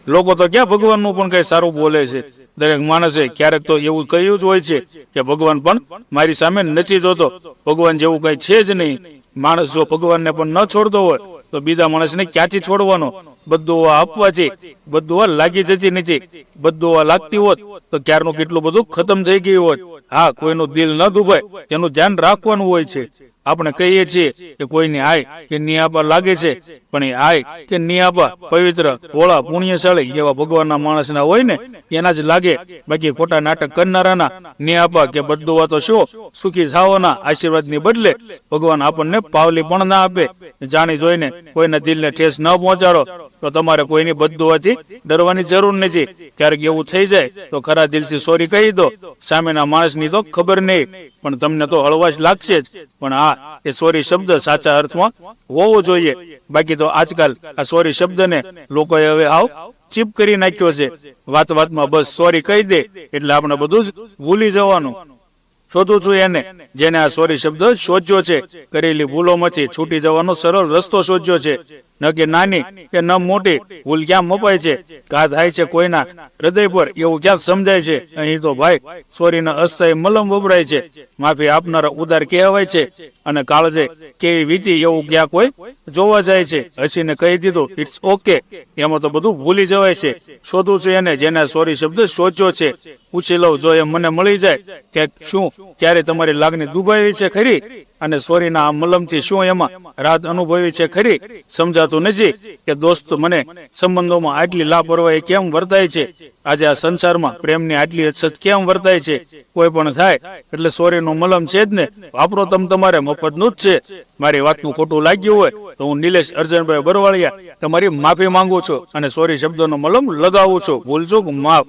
લોકો તો ક્યાં ભગવાનનું પણ કઈ સારું બોલે છે। દરેક માણસે ક્યારેક તો એવું કહ્યું જ હોય છે કે ભગવાન પણ મારી સામે નથી જોતો, ભગવાન જેવું કઈ છે જ નહીં। માણસ જો ભગવાનને પણ ન છોડતો હોય તો બીજા માણસને ક્યાંથી છોડવાનો? બદદુઆ આપવાથી બદદુઆ લાગી જતી નથી। બદદુઆ લાગતી હોત તો ક્યારનું કેટલું બધું ખતમ થઈ ગયું હોત। હા, કોઈનું દિલ ન દુભાય તેનું ધ્યાન રાખવાનું હોય છે। આપણે કહીએ છીએ કે કોઈની આય કે નિયાબા લાગે છે, પણ એ આય કે નિયાબા પવિત્ર, ભોળા, પુણ્યશાળી એવા ભગવાનના માણસના હોય ને એના જ લાગે। બાકી ખોટા નાટક કરનારાના નિયાબા કે બદદુઆ તો શું? સુખી થાઓના આશીર્વાદની બદલે ભગવાન આપણને પાવલી પણ ના આપે। જાણી જોઈને કોઈના દિલને ઠેસ ન પહોંચાડો તો તમારે કોઈની બદદુઆથી ડરવાની જરૂર નથી। ક્યારેક એવું થઈ જાય તો ખરા દિલથી સોરી કહી દો। સામેના માણસની તો ખબર નહીં, પણ તમને તો હળવાશ લાગશે જ, પણ હા, એ સોરી શબ્દ સાચા અર્થમાં હોવો જોઈએ। બાકી તો આજકાલ આ સોરી શબ્દને લોકોએ હવે આવ ચીપ કરી નાખ્યો છે। વાત વાતમાં બસ સોરી કહી દે એટલે આપણે બધું જ ભૂલી જવાનું। શોધું છું એને જેને આ સોરી શબ્દ શોધ્યો છે, કરેલી ભૂલોમાંથી છૂટી જવાનો સરળ રસ્તો શોધ્યો છે। ન કે નાની કે ન મોટી ભૂલ ક્યાં મપાય છે, ઘા થાય છે કોઈના હૃદય પર એવું ક્યાં સમજાય છે? અહીં તો ભાઈ સોરીના અસ્થાયી મલમ વપરાય છે। માફી આપનારા ઉદાર કહેવાય છે, અને કાળજે કેવી વીતી એવું ક્યાં કોઈ જોવા જાય છે। હસીને કહી દીધું ઇટ્સ ઓકે, એમાં તો બધું ભૂલી જવાય છે। શોધું છું એને જેને સોરી શબ્દ શોધ્યો છે। પૂછી લઉં જો એ મને મળી જાય કે શું ક્યારે તમારી લાગણી દુભાવી છે ખરી? અને સોરીના આ મલમથી શું એમાં રાહત અનુભવી છે ખરી? સમજાતું નથી કે દોસ્ત મને સંબંધોમાં આટલી લાપરવાહી કેમ વર્તાય છે? આજે આ સંસારમાં પ્રેમની આટલી અછત કેમ વર્તાય છે? કોઈ પણ થાય એટલે સોરીનું મલમ છે જ ને, વાપરો તમારે મફતનું જ છે। મારી વાતનું ખોટું લાગ્યું હોય તો હું નિલેશ અર્જનભાઈ બરવાળિયા તમારી માફી માંગુ છું અને સોરી શબ્દનો મલમ લગાવું છું। ભૂલ ચૂક માફ।